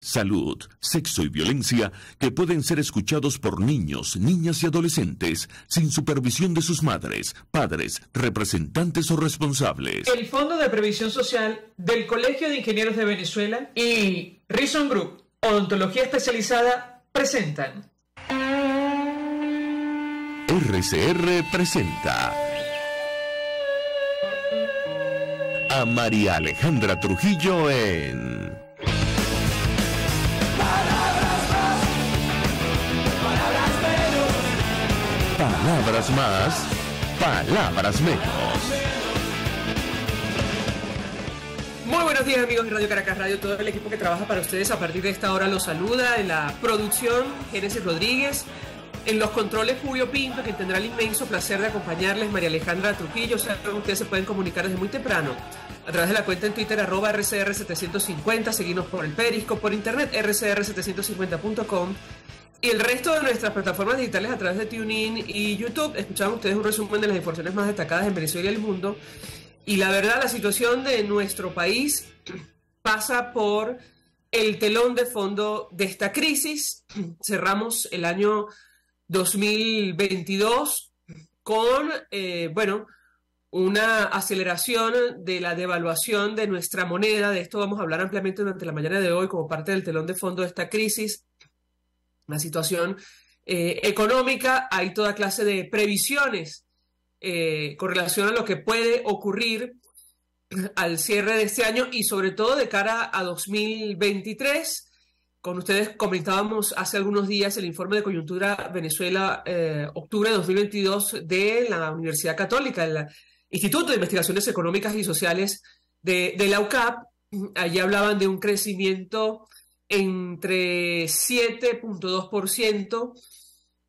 Salud, sexo y violencia que pueden ser escuchados por niños, niñas y adolescentes sin supervisión de sus madres, padres, representantes o responsables. El Fondo de Previsión Social del Colegio de Ingenieros de Venezuela y Reason Group, Odontología Especializada, presentan. RCR presenta a María Alejandra Trujillo en Palabras más, palabras menos. Muy buenos días, amigos de Radio Caracas Radio, todo el equipo que trabaja para ustedes a partir de esta hora los saluda. En la producción, Génesis Rodríguez. En los controles, Julio Pinto, que tendrá el inmenso placer de acompañarles, María Alejandra Trujillo. O sea, ustedes se pueden comunicar desde muy temprano a través de la cuenta en Twitter, @RCR750, seguirnos por el Periscope, por internet, rcr750.com. Y el resto de nuestras plataformas digitales a través de TuneIn y YouTube. Escuchaban ustedes un resumen de las informaciones más destacadas en Venezuela y el mundo. Y la verdad, la situación de nuestro país pasa por el telón de fondo de esta crisis. Cerramos el año 2022 con, una aceleración de la devaluación de nuestra moneda. De esto vamos a hablar ampliamente durante la mañana de hoy como parte del telón de fondo de esta crisis. La situación económica, hay toda clase de previsiones con relación a lo que puede ocurrir al cierre de este año y sobre todo de cara a 2023. Con ustedes comentábamos hace algunos días el informe de coyuntura Venezuela, octubre de 2022 de la Universidad Católica, el Instituto de Investigaciones Económicas y Sociales de la UCAP. Allí hablaban de un crecimiento entre 7.2%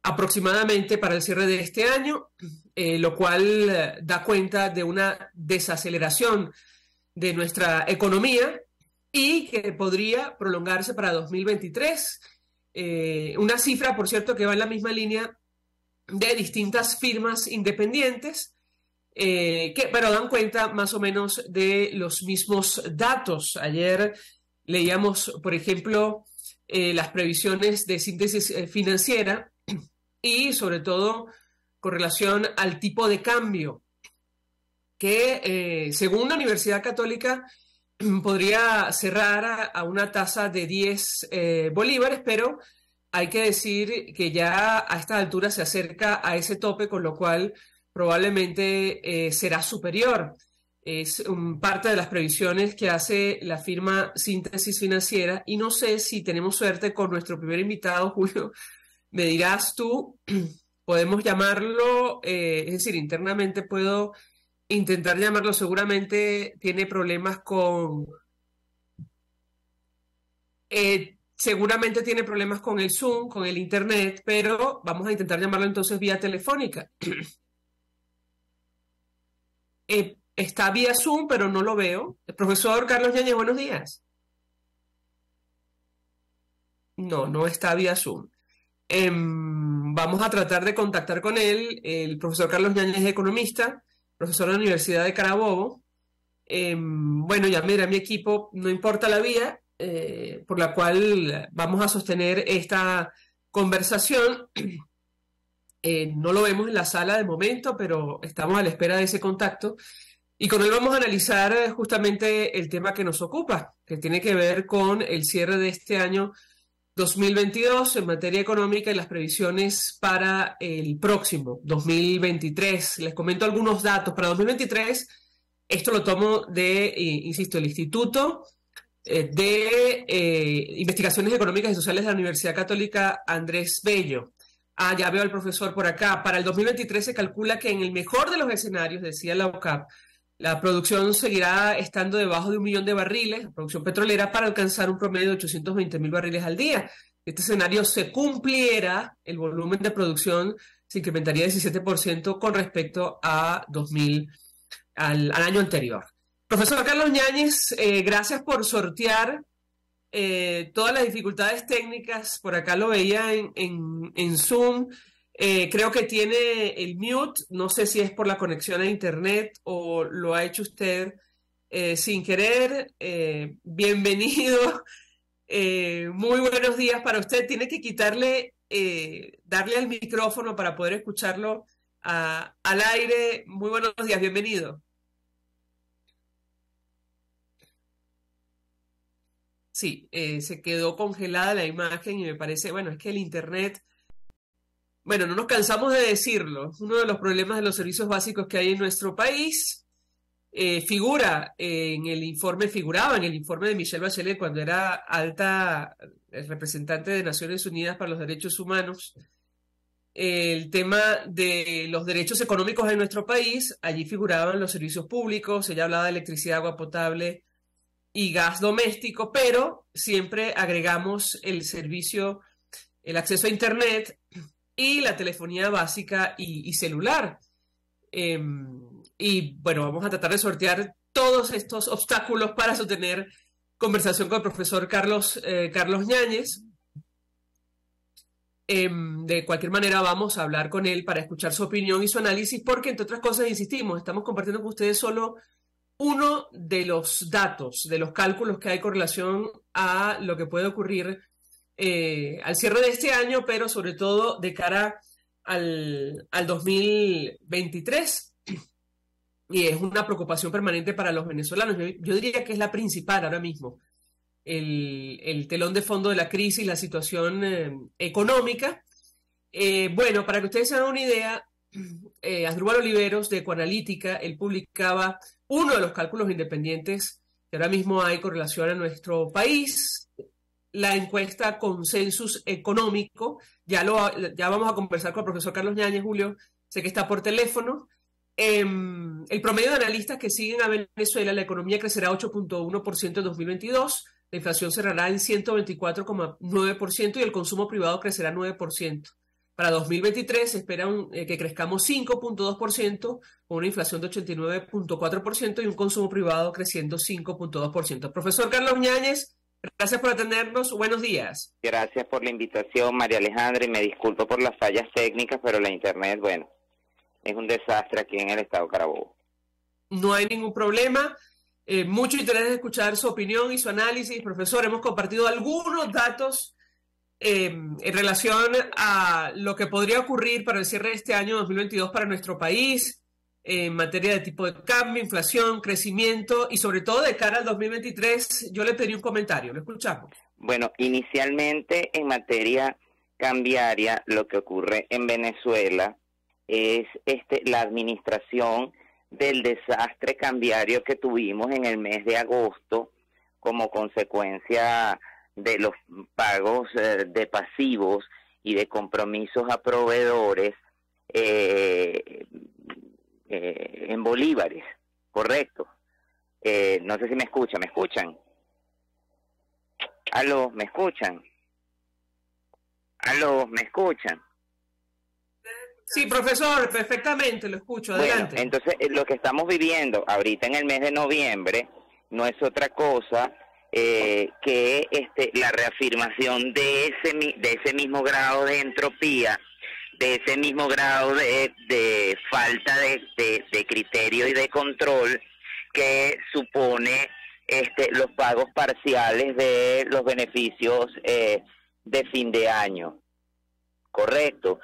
aproximadamente para el cierre de este año, lo cual da cuenta de una desaceleración de nuestra economía y que podría prolongarse para 2023. Una cifra, por cierto, que va en la misma línea de distintas firmas independientes, pero dan cuenta más o menos de los mismos datos. Ayer leíamos, por ejemplo, las previsiones de síntesis financiera y sobre todo con relación al tipo de cambio que, según la Universidad Católica, podría cerrar a una tasa de 10 bolívares, pero hay que decir que ya a esta altura se acerca a ese tope, con lo cual probablemente será superior. Es parte de las previsiones que hace la firma Síntesis Financiera y no sé si tenemos suerte con nuestro primer invitado, Julio. Me dirás tú, podemos llamarlo, es decir, internamente puedo intentar llamarlo, seguramente tiene problemas seguramente tiene problemas con el Zoom, con el Internet, pero vamos a intentar llamarlo entonces vía telefónica. Está vía Zoom, pero no lo veo. El profesor Carlos Yáñez, buenos días. No está vía Zoom. Vamos a tratar de contactar con él. El profesor Carlos Yáñez es economista, profesor de la Universidad de Carabobo. Ya mira, mi equipo, no importa la vía por la cual vamos a sostener esta conversación. No lo vemos en la sala de momento, pero estamos a la espera de ese contacto. Y con él vamos a analizar justamente el tema que nos ocupa, que tiene que ver con el cierre de este año 2022 en materia económica y las previsiones para el próximo 2023. Les comento algunos datos. Para 2023, esto lo tomo de, insisto, el Instituto de Investigaciones Económicas y Sociales de la Universidad Católica Andrés Bello. Ya veo al profesor por acá. Para el 2023 se calcula que en el mejor de los escenarios, decía la UCAP, la producción seguirá estando debajo de 1 millón de barriles, la producción petrolera, para alcanzar un promedio de 820.000 barriles al día. Este escenario se cumpliera, el volumen de producción se incrementaría 17% con respecto a al año anterior. Profesor Carlos Yáñez, gracias por sortear todas las dificultades técnicas. Por acá lo veía en Zoom. Creo que tiene el mute, no sé si es por la conexión a internet o lo ha hecho usted sin querer. Bienvenido. Muy buenos días para usted. Tiene que darle al micrófono para poder escucharlo al aire. Muy buenos días, bienvenido. Sí, se quedó congelada la imagen y me parece, bueno, es que el Internet, bueno, no nos cansamos de decirlo, es uno de los problemas de los servicios básicos que hay en nuestro país. Figuraba en el informe de Michelle Bachelet cuando era alta representante de Naciones Unidas para los Derechos Humanos, el tema de los derechos económicos en nuestro país. Allí figuraban los servicios públicos, ella hablaba de electricidad, agua potable y gas doméstico, pero siempre agregamos el acceso a Internet y la telefonía básica y celular. Y bueno, vamos a tratar de sortear todos estos obstáculos para sostener conversación con el profesor Carlos Ñáñez. De cualquier manera vamos a hablar con él para escuchar su opinión y su análisis, porque entre otras cosas, insistimos, estamos compartiendo con ustedes solo uno de los datos, de los cálculos que hay con relación a lo que puede ocurrir al cierre de este año, pero sobre todo de cara al 2023. Y es una preocupación permanente para los venezolanos. Yo diría que es la principal ahora mismo. El telón de fondo de la crisis, la situación económica. Bueno, para que ustedes se hagan una idea, Asdrúbal Oliveros de Ecoanalítica, él publicaba uno de los cálculos independientes que ahora mismo hay con relación a nuestro país, la encuesta Consensus Económico. Ya vamos a conversar con el profesor Carlos Ñáñez, Julio, sé que está por teléfono. El promedio de analistas que siguen a Venezuela, la economía crecerá 8.1% en 2022, la inflación cerrará en 124,9% y el consumo privado crecerá 9%. Para 2023 se espera que crezcamos 5.2%, con una inflación de 89.4% y un consumo privado creciendo 5.2%. Profesor Carlos Ñáñez, gracias por atendernos. Buenos días. Gracias por la invitación, María Alejandra, y me disculpo por las fallas técnicas, pero la internet, bueno, es un desastre aquí en el estado Carabobo. No hay ningún problema. Mucho interés de escuchar su opinión y su análisis. Profesor, hemos compartido algunos datos en relación a lo que podría ocurrir para el cierre de este año 2022 para nuestro país, en materia de tipo de cambio, inflación, crecimiento y sobre todo de cara al 2023. Yo le pedí un comentario, lo escuchamos. Bueno, inicialmente en materia cambiaria, lo que ocurre en Venezuela es la administración del desastre cambiario que tuvimos en el mes de agosto como consecuencia de los pagos de pasivos y de compromisos a proveedores en bolívares, correcto. No sé si ¿me escuchan? ¿Aló? ¿Me escuchan? ¿Aló? ¿Me escuchan? Sí, profesor, perfectamente, lo escucho, adelante. Bueno, entonces lo que estamos viviendo ahorita en el mes de noviembre no es otra cosa que la reafirmación de ese mismo grado de entropía, de ese mismo grado de falta de criterio y de control que supone los pagos parciales de los beneficios de fin de año, correcto.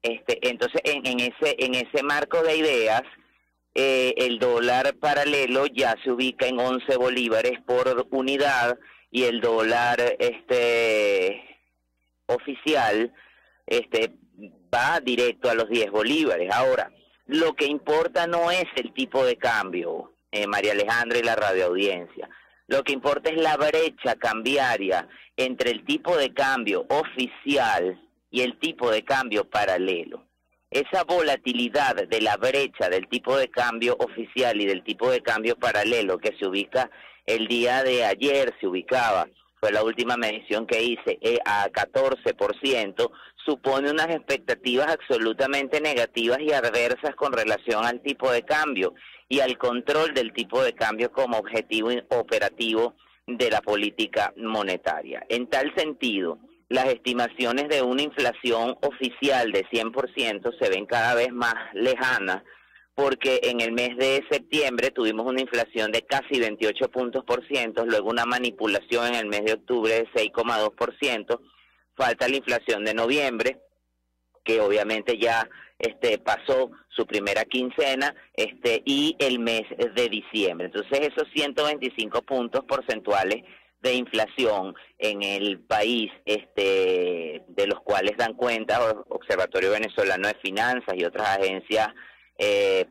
Entonces en ese marco de ideas, el dólar paralelo ya se ubica en 11 bolívares por unidad y el dólar oficial va directo a los 10 bolívares. Ahora, lo que importa no es el tipo de cambio, María Alejandra y la radioaudiencia. Lo que importa es la brecha cambiaria entre el tipo de cambio oficial y el tipo de cambio paralelo. Esa volatilidad de la brecha del tipo de cambio oficial y del tipo de cambio paralelo que se ubica el día de ayer, fue la última medición que hice, a 14%, supone unas expectativas absolutamente negativas y adversas con relación al tipo de cambio y al control del tipo de cambio como objetivo operativo de la política monetaria. En tal sentido, las estimaciones de una inflación oficial de 100% se ven cada vez más lejanas porque en el mes de septiembre tuvimos una inflación de casi 28 puntos por ciento, luego una manipulación en el mes de octubre de 6,2%, falta la inflación de noviembre, que obviamente ya pasó su primera quincena, y el mes de diciembre. Entonces esos 125 puntos porcentuales de inflación en el país, de los cuales dan cuenta Observatorio Venezolano de Finanzas y otras agencias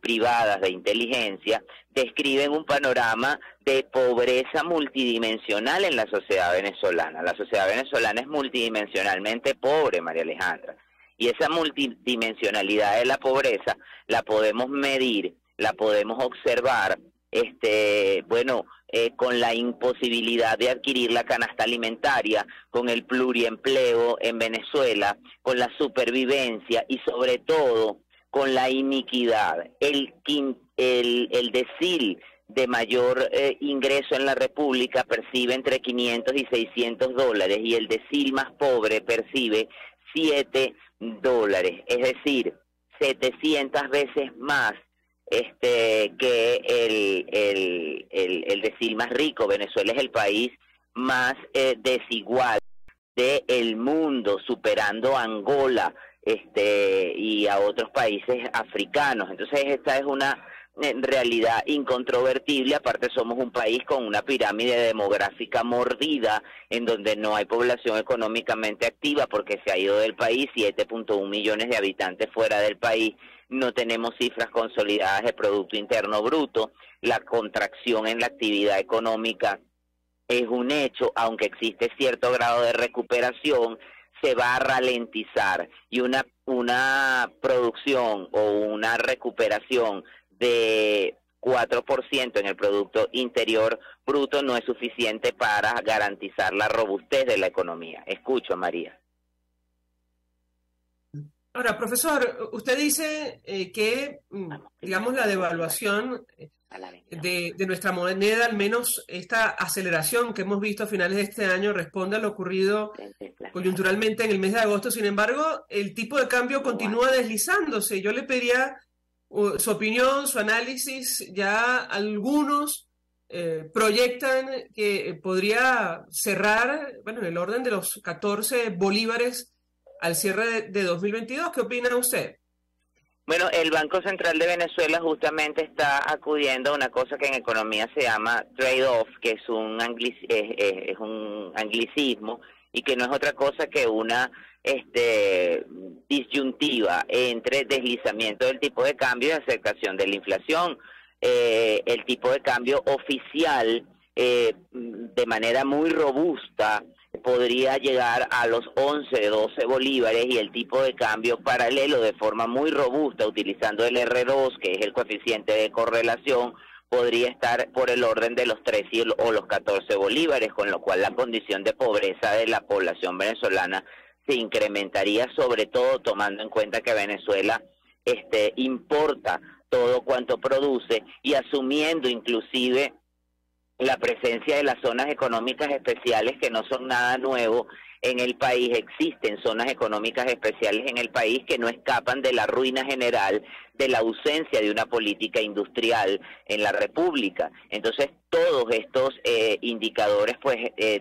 privadas de inteligencia, describen un panorama de pobreza multidimensional en la sociedad venezolana. La sociedad venezolana es multidimensionalmente pobre, María Alejandra, y esa multidimensionalidad de la pobreza la podemos medir, la podemos observar, con la imposibilidad de adquirir la canasta alimentaria, con el pluriempleo en Venezuela, con la supervivencia y sobre todo con la iniquidad. El decil de mayor ingreso en la República percibe entre 500 y 600 dólares y el decil más pobre percibe $7, es decir, 700 veces más que el decil más rico. Venezuela es el país más desigual del mundo, superando a Angola y a otros países africanos. Entonces esta es una realidad incontrovertible. Aparte somos un país con una pirámide demográfica mordida, en donde no hay población económicamente activa porque se ha ido del país, 7.1 millones de habitantes fuera del país. No tenemos cifras consolidadas de Producto Interno Bruto. La contracción en la actividad económica es un hecho, aunque existe cierto grado de recuperación, se va a ralentizar, y una producción o una recuperación de 4% en el Producto Interior Bruto no es suficiente para garantizar la robustez de la economía. Escucho, María. Ahora, profesor, usted dice que, digamos, la devaluación de nuestra moneda, al menos esta aceleración que hemos visto a finales de este año, responde a lo ocurrido coyunturalmente en el mes de agosto. Sin embargo, el tipo de cambio continúa deslizándose. Yo le pediría su opinión, su análisis. Ya algunos proyectan que podría cerrar, en el orden de los 14 bolívares al cierre de 2022. ¿Qué opina usted? Bueno, el Banco Central de Venezuela justamente está acudiendo a una cosa que en economía se llama trade-off, que es un anglicismo y que no es otra cosa que una disyuntiva entre deslizamiento del tipo de cambio y acercación de la inflación. El tipo de cambio oficial, de manera muy robusta, podría llegar a los 11, 12 bolívares, y el tipo de cambio paralelo, de forma muy robusta, utilizando el R2, que es el coeficiente de correlación, podría estar por el orden de los 13 o los 14 bolívares, con lo cual la condición de pobreza de la población venezolana se incrementaría, sobre todo tomando en cuenta que Venezuela importa todo cuanto produce, y asumiendo inclusive la presencia de las zonas económicas especiales, que no son nada nuevo en el país. Existen zonas económicas especiales en el país que no escapan de la ruina general, de la ausencia de una política industrial en la República. Entonces, todos estos indicadores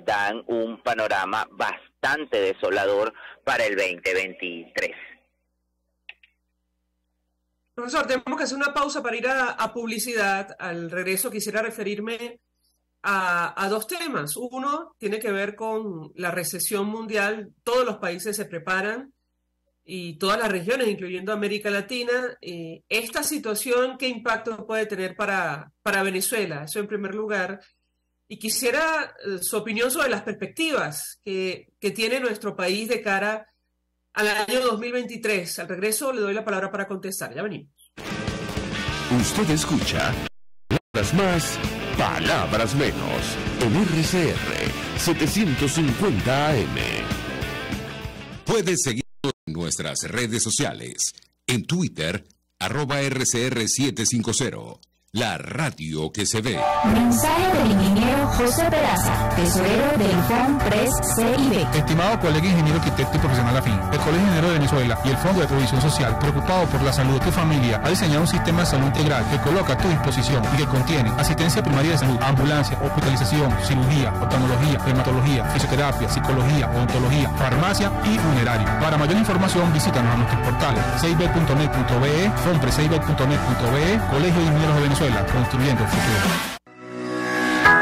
dan un panorama bastante desolador para el 2023. Profesor, tenemos que hacer una pausa para ir a publicidad. Al regreso quisiera referirme a dos temas. Uno tiene que ver con la recesión mundial. Todos los países se preparan, y todas las regiones, incluyendo América Latina. Esta situación, ¿qué impacto puede tener para Venezuela? Eso en primer lugar. Y quisiera su opinión sobre las perspectivas que tiene nuestro país de cara al año 2023. Al regreso le doy la palabra para contestar. Ya venimos. Usted escucha Palabras Más, Palabras Menos, en RCR 750 AM. Puedes seguirnos en nuestras redes sociales. En Twitter, @RCR750. la radio que se ve. Mensaje del ingeniero José Peraza, tesorero del FONPRES CIB. Estimado colega ingeniero, arquitecto y profesional afín, el Colegio Ingeniero de Venezuela y el Fondo de Previsión Social, preocupado por la salud de tu familia, ha diseñado un sistema de salud integral que coloca a tu disposición y que contiene asistencia primaria de salud, ambulancia, hospitalización, cirugía, oftalmología, dermatología, fisioterapia, psicología, odontología, farmacia y funerario. Para mayor información, visítanos a nuestros portales cib.net.be, fonprescib.net.be, Colegio de Ingenieros de Venezuela, construyendo el futuro.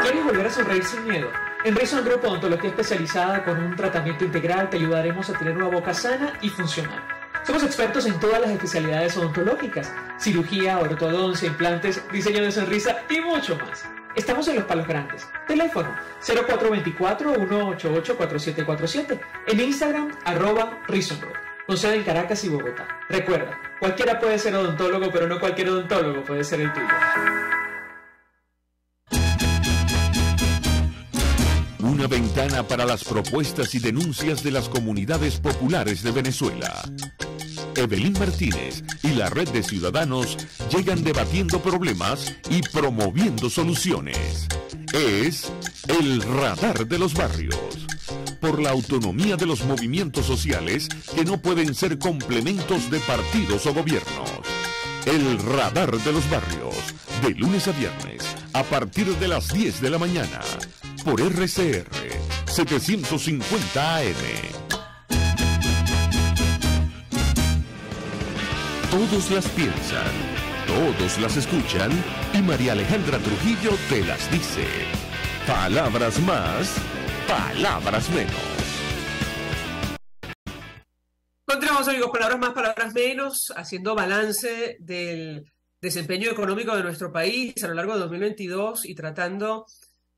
¿Quieres volver a sonreír sin miedo? En Reason Group Odontología Especializada, con un tratamiento integral, te ayudaremos a tener una boca sana y funcional. Somos expertos en todas las especialidades odontológicas: cirugía, ortodoncia, implantes, diseño de sonrisa y mucho más. Estamos en Los Palos Grandes. Teléfono 0424-188-4747. En Instagram, @Reason Group. Con sede en Caracas y Bogotá. Recuerda, cualquiera puede ser odontólogo, pero no cualquier odontólogo puede ser el tuyo. Una ventana para las propuestas y denuncias de las comunidades populares de Venezuela. Evelyn Martínez y la Red de Ciudadanos llegan debatiendo problemas y promoviendo soluciones. Es el Radar de los Barrios. Por la autonomía de los movimientos sociales que no pueden ser complementos de partidos o gobiernos. El Radar de los Barrios, de lunes a viernes, a partir de las 10 de la mañana, por RCR 750 AM. Todos las piensan, todos las escuchan y María Alejandra Trujillo te las dice. Palabras más, palabras menos. Continuamos, amigos, palabras más, palabras menos, haciendo balance del desempeño económico de nuestro país a lo largo de 2022 y tratando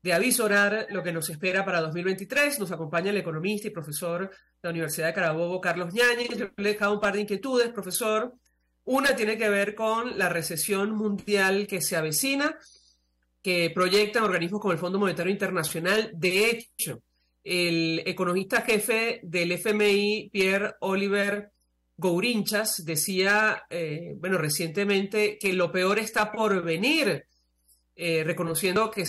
de avisorar lo que nos espera para 2023. Nos acompaña el economista y profesor de la Universidad de Carabobo, Carlos Yáñez. Yo le he dejado un par de inquietudes, profesor. Una tiene que ver con la recesión mundial que se avecina, que proyectan organismos como el Fondo Monetario Internacional. De hecho, el economista jefe del FMI, Pierre-Olivier Gourinchas, decía recientemente que lo peor está por venir, reconociendo que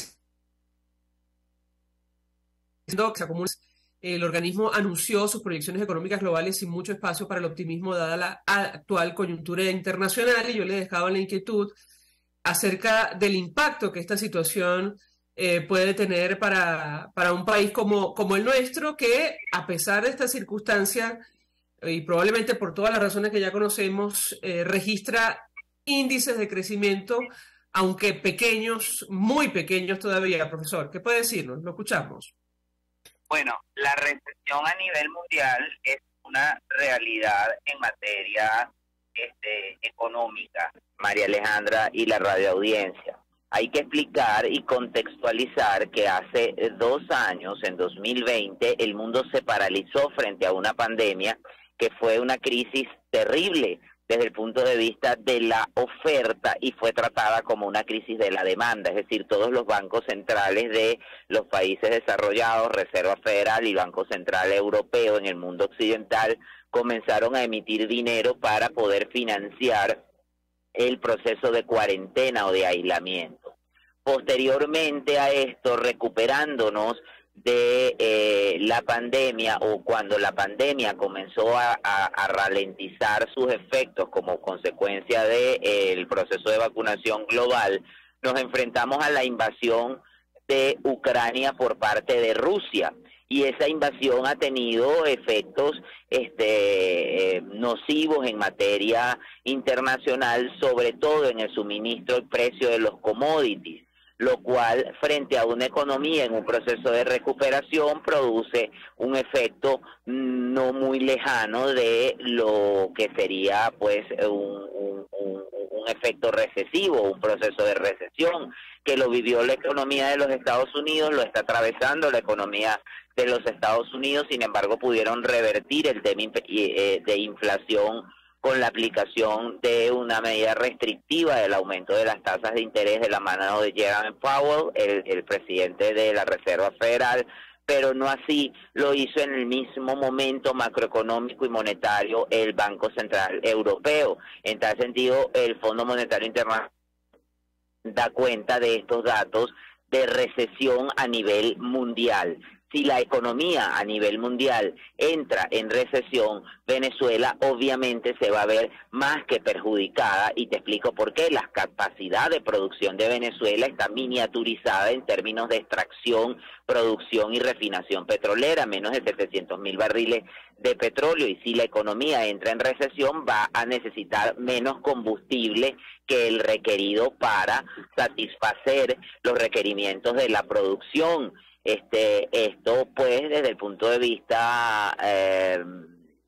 el organismo anunció sus proyecciones económicas globales sin mucho espacio para el optimismo dada la actual coyuntura internacional, y yo le dejaba la inquietud acerca del impacto que esta situación puede tener para un país como el nuestro, que a pesar de esta circunstancia, y probablemente por todas las razones que ya conocemos, registra índices de crecimiento, aunque pequeños, muy pequeños todavía. Profesor, ¿qué puede decirnos? Lo escuchamos. Bueno, la recesión a nivel mundial es una realidad en materia económica, María Alejandra y la radioaudiencia. Hay que explicar y contextualizar que hace 2 años, en 2020, el mundo se paralizó frente a una pandemia que fue una crisis terrible desde el punto de vista de la oferta y fue tratada como una crisis de la demanda, es decir, todos los bancos centrales de los países desarrollados, Reserva Federal y Banco Central Europeo en el mundo occidental, comenzaron a emitir dinero para poder financiar el proceso de cuarentena o de aislamiento. Posteriormente a esto, recuperándonos de la pandemia, o cuando la pandemia comenzó a ralentizar sus efectos como consecuencia del proceso de vacunación global, nos enfrentamos a la invasión de Ucrania por parte de Rusia, y esa invasión ha tenido efectos nocivos en materia internacional, sobre todo en el suministro y precio de los commodities, lo cual frente a una economía en un proceso de recuperación produce un efecto no muy lejano de lo que sería pues un efecto recesivo, un proceso de recesión que lo vivió la economía de los Estados Unidos, lo está atravesando la economía de los Estados Unidos. Sin embargo, pudieron revertir el tema de inflación con la aplicación de una medida restrictiva del aumento de las tasas de interés de la mano de Jerome Powell, el presidente de la Reserva Federal, pero no así lo hizo en el mismo momento macroeconómico y monetario el Banco Central Europeo. En tal sentido, el Fondo Monetario Internacional da cuenta de estos datos de recesión a nivel mundial. Si la economía a nivel mundial entra en recesión, Venezuela obviamente se va a ver más que perjudicada, y te explico por qué. La capacidad de producción de Venezuela está miniaturizada en términos de extracción, producción y refinación petrolera, menos de 700.000 barriles de petróleo, y si la economía entra en recesión va a necesitar menos combustible que el requerido para satisfacer los requerimientos de la producción. Esto pues desde el punto de vista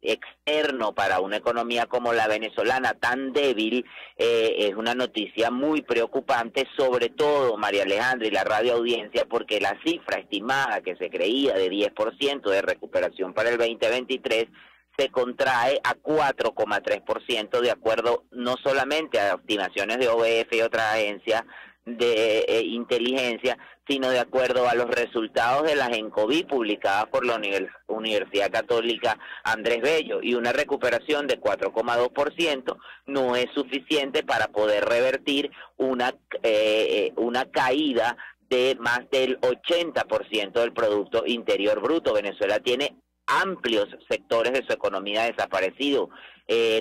externo para una economía como la venezolana tan débil, es una noticia muy preocupante, sobre todo, María Alejandra y la radio audiencia, porque la cifra estimada que se creía de 10% de recuperación para el 2023 se contrae a 4,3%, de acuerdo no solamente a estimaciones de OBF y otras agencias de inteligencia, sino de acuerdo a los resultados de las ENCOVI publicadas por la Universidad Católica Andrés Bello, y una recuperación de 4,2% no es suficiente para poder revertir una caída de más del 80% del Producto Interior Bruto. Venezuela tiene amplios sectores de su economía desaparecidos,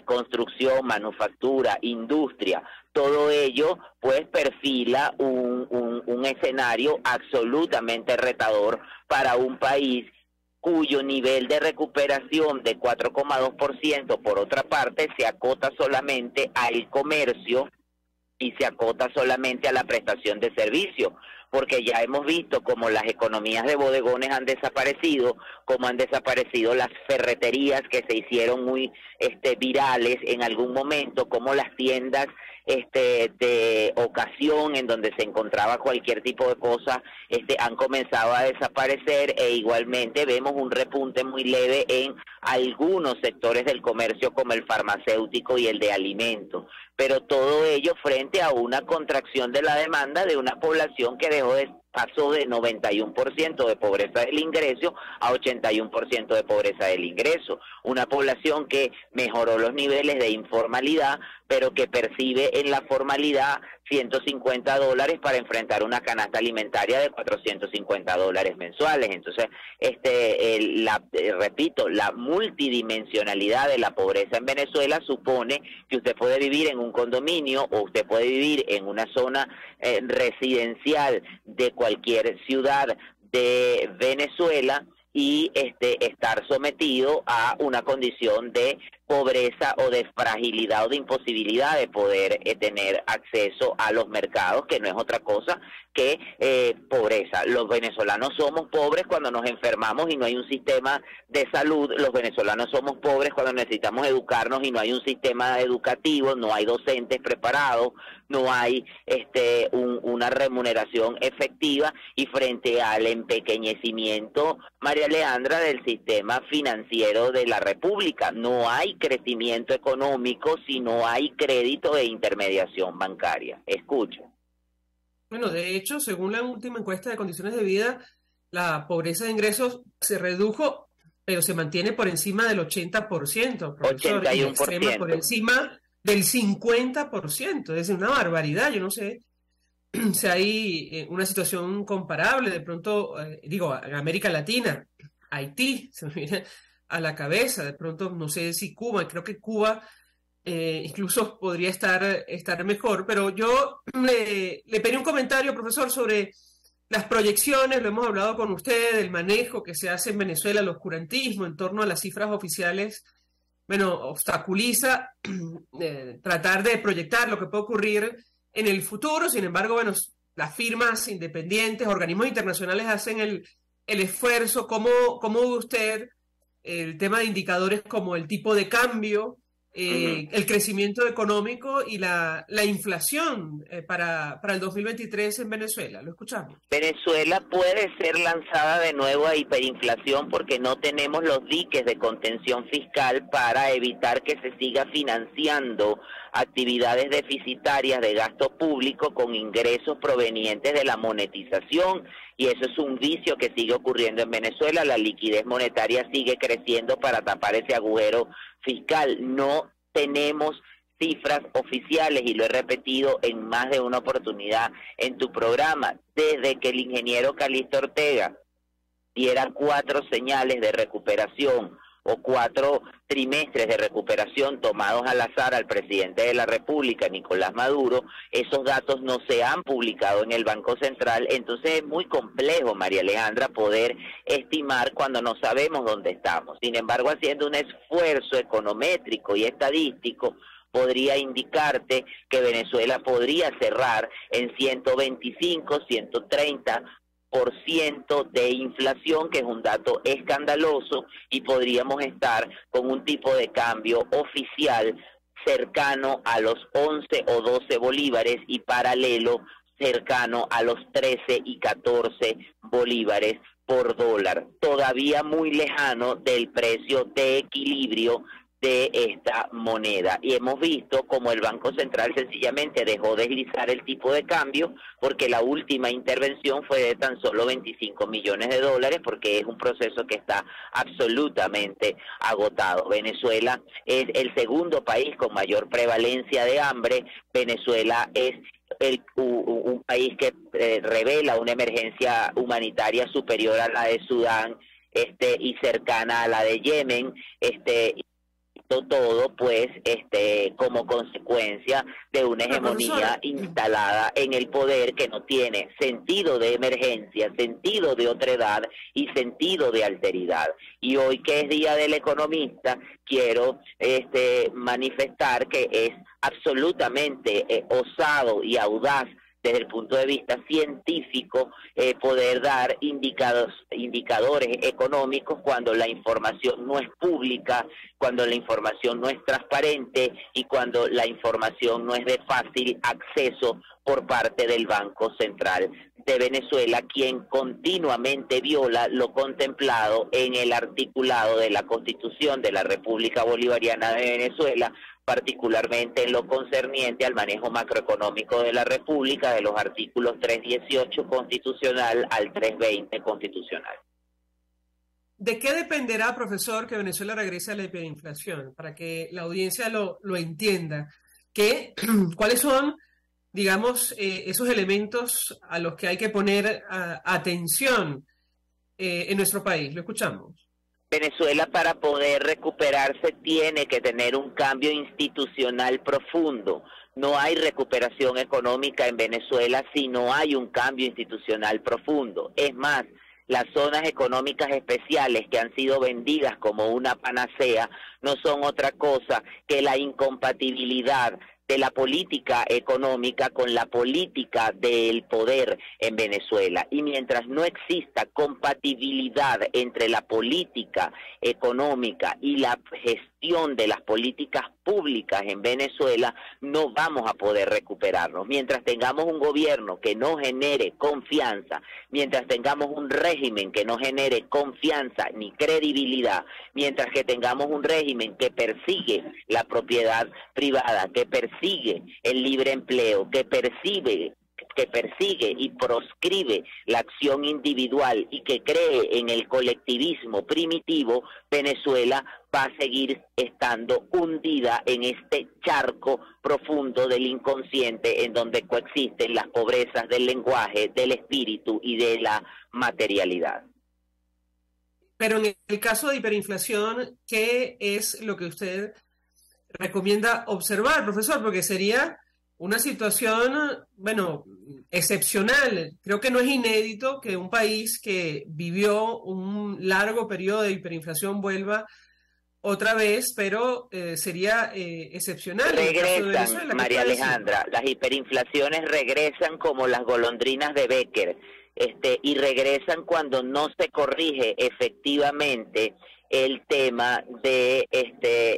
construcción, manufactura, industria. Todo ello pues perfila un escenario absolutamente retador para un país cuyo nivel de recuperación de 4,2%, por otra parte, se acota solamente al comercio y se acota solamente a la prestación de servicios, porque ya hemos visto cómo las economías de bodegones han desaparecido, cómo han desaparecido las ferreterías que se hicieron muy virales en algún momento, cómo las tiendas de ocasión en donde se encontraba cualquier tipo de cosa han comenzado a desaparecer, e igualmente vemos un repunte muy leve en algunos sectores del comercio como el farmacéutico y el de alimentos, pero todo ello frente a una contracción de la demanda de una población que pasó de 91% de pobreza del ingreso a 81% de pobreza del ingreso, una población que mejoró los niveles de informalidad, pero que percibe en la formalidad $150 para enfrentar una canasta alimentaria de $450 mensuales. Entonces, repito, la multidimensionalidad de la pobreza en Venezuela supone que usted puede vivir en un condominio o usted puede vivir en una zona residencial de cualquier ciudad de Venezuela y estar sometido a una condición de pobreza o de fragilidad o de imposibilidad de poder tener acceso a los mercados, que no es otra cosa que pobreza. Los venezolanos somos pobres cuando nos enfermamos y no hay un sistema de salud. Los venezolanos somos pobres cuando necesitamos educarnos y no hay un sistema educativo, no hay docentes preparados, no hay una remuneración efectiva, y frente al empequeñecimiento, María Alejandra, del sistema financiero de la República, no hay crecimiento económico si no hay crédito e intermediación bancaria. Escucho. Bueno, de hecho, según la última encuesta de condiciones de vida, la pobreza de ingresos se redujo, pero se mantiene por encima del 80%, profesor, 81%. Y extrema por encima del 50%, es decir, una barbaridad. Yo no sé si hay una situación comparable, de pronto, en América Latina, Haití, se me viene a la cabeza, de pronto no sé si Cuba, creo que Cuba incluso podría estar mejor, pero yo le pedí un comentario, profesor, sobre las proyecciones. Lo hemos hablado con usted, del manejo que se hace en Venezuela, el oscurantismo en torno a las cifras oficiales, obstaculiza tratar de proyectar lo que puede ocurrir en el futuro. Sin embargo, las firmas independientes, organismos internacionales hacen el esfuerzo. ¿Cómo ve usted el tema de indicadores como el tipo de cambio, el crecimiento económico y la inflación para el 2023 en Venezuela? Lo escuchamos. Venezuela puede ser lanzada de nuevo a hiperinflación porque no tenemos los diques de contención fiscal para evitar que se siga financiando actividades deficitarias de gasto público con ingresos provenientes de la monetización, y eso es un vicio que sigue ocurriendo en Venezuela. La liquidez monetaria sigue creciendo para tapar ese agujero fiscal. No tenemos cifras oficiales, y lo he repetido en más de una oportunidad en tu programa, desde que el ingeniero Calixto Ortega diera 4 señales de recuperación o 4 trimestres de recuperación tomados al azar al presidente de la República, Nicolás Maduro, esos datos no se han publicado en el Banco Central. Entonces es muy complejo, María Alejandra, poder estimar cuando no sabemos dónde estamos. Sin embargo, haciendo un esfuerzo econométrico y estadístico, podría indicarte que Venezuela podría cerrar en 125, 130% de inflación, que es un dato escandaloso, y podríamos estar con un tipo de cambio oficial cercano a los 11 o 12 bolívares y paralelo cercano a los 13 y 14 bolívares por dólar, todavía muy lejano del precio de equilibrio de esta moneda. Y hemos visto como el Banco Central sencillamente dejó deslizar el tipo de cambio, porque la última intervención fue de tan solo 25 millones de dólares, porque es un proceso que está absolutamente agotado. Venezuela es el segundo país con mayor prevalencia de hambre. Venezuela es un país que revela una emergencia humanitaria superior a la de Sudán, y cercana a la de Yemen, todo pues como consecuencia de una hegemonía instalada en el poder que no tiene sentido de emergencia, sentido de otredad y sentido de alteridad. Y hoy, que es Día del Economista, quiero manifestar que es absolutamente osado y audaz desde el punto de vista científico poder dar indicadores económicos cuando la información no es pública, cuando la información no es transparente y cuando la información no es de fácil acceso por parte del Banco Central de Venezuela, quien continuamente viola lo contemplado en el articulado de la Constitución de la República Bolivariana de Venezuela, particularmente en lo concerniente al manejo macroeconómico de la República, de los artículos 318 constitucional al 320 constitucional. ¿De qué dependerá, profesor, que Venezuela regrese a la hiperinflación? Para que la audiencia lo entienda. ¿Cuáles son, digamos, esos elementos a los que hay que poner atención en nuestro país? Lo escuchamos. Venezuela, para poder recuperarse, tiene que tener un cambio institucional profundo. No hay recuperación económica en Venezuela si no hay un cambio institucional profundo. Es más, las zonas económicas especiales que han sido vendidas como una panacea no son otra cosa que la incompatibilidad de la política económica con la política del poder en Venezuela. Y mientras no exista compatibilidad entre la política económica y la gestión de las políticas públicas en Venezuela, no vamos a poder recuperarnos. Mientras tengamos un gobierno que no genere confianza, mientras tengamos un régimen que no genere confianza ni credibilidad, mientras que tengamos un régimen que persigue la propiedad privada, que persigue el libre empleo, que persigue y proscribe la acción individual y que cree en el colectivismo primitivo, Venezuela va a seguir estando hundida en este charco profundo del inconsciente, en donde coexisten las pobrezas del lenguaje, del espíritu y de la materialidad. Pero en el caso de hiperinflación, ¿qué es lo que usted recomienda observar, profesor? Porque sería una situación, bueno, excepcional. Creo que no es inédito que un país que vivió un largo periodo de hiperinflación vuelva otra vez, pero sería excepcional. Regresan, María Alejandra, las hiperinflaciones regresan como las golondrinas de Becker, y regresan cuando no se corrige efectivamente el tema de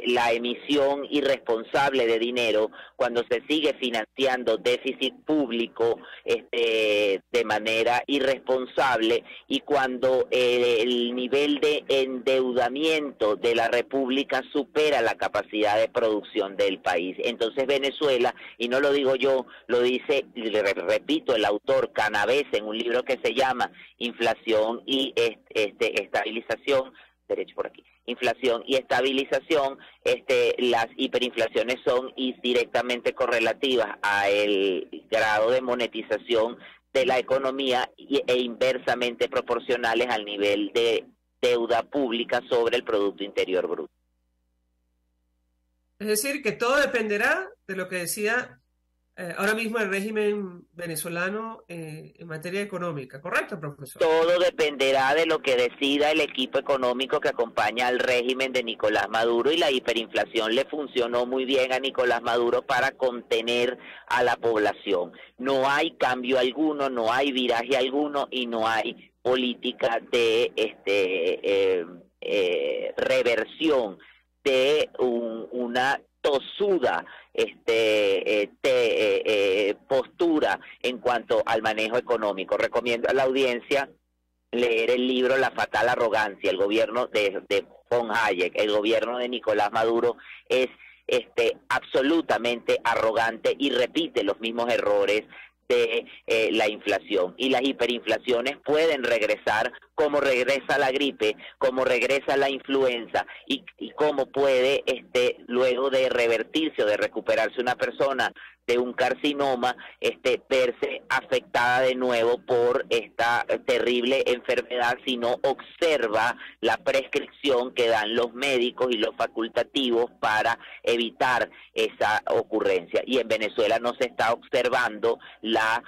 la emisión irresponsable de dinero, cuando se sigue financiando déficit público de manera irresponsable, y cuando el nivel de endeudamiento de la República supera la capacidad de producción del país. Entonces Venezuela, y no lo digo yo, lo dice, repito, el autor Canavés en un libro que se llama Inflación y Estabilización, derecho por aquí, inflación y estabilización, las hiperinflaciones son directamente correlativas a el grado de monetización de la economía e inversamente proporcionales al nivel de deuda pública sobre el Producto Interior Bruto. Es decir, que todo dependerá de lo que decida ahora mismo el régimen venezolano en materia económica, ¿correcto, profesor? Todo dependerá de lo que decida el equipo económico que acompaña al régimen de Nicolás Maduro, y la hiperinflación le funcionó muy bien a Nicolás Maduro para contener a la población. No hay cambio alguno, no hay viraje alguno y no hay política de reversión de una tosuda postura en cuanto al manejo económico. Recomiendo a la audiencia leer el libro La fatal arrogancia, el gobierno de von Hayek. El gobierno de Nicolás Maduro es absolutamente arrogante y repite los mismos errores de la inflación, y las hiperinflaciones pueden regresar como regresa la gripe, como regresa la influenza, y cómo puede luego de revertirse o de recuperarse una persona de un carcinoma, verse afectada de nuevo por esta terrible enfermedad si no observa la prescripción que dan los médicos y los facultativos para evitar esa ocurrencia. Y en Venezuela no se está observando la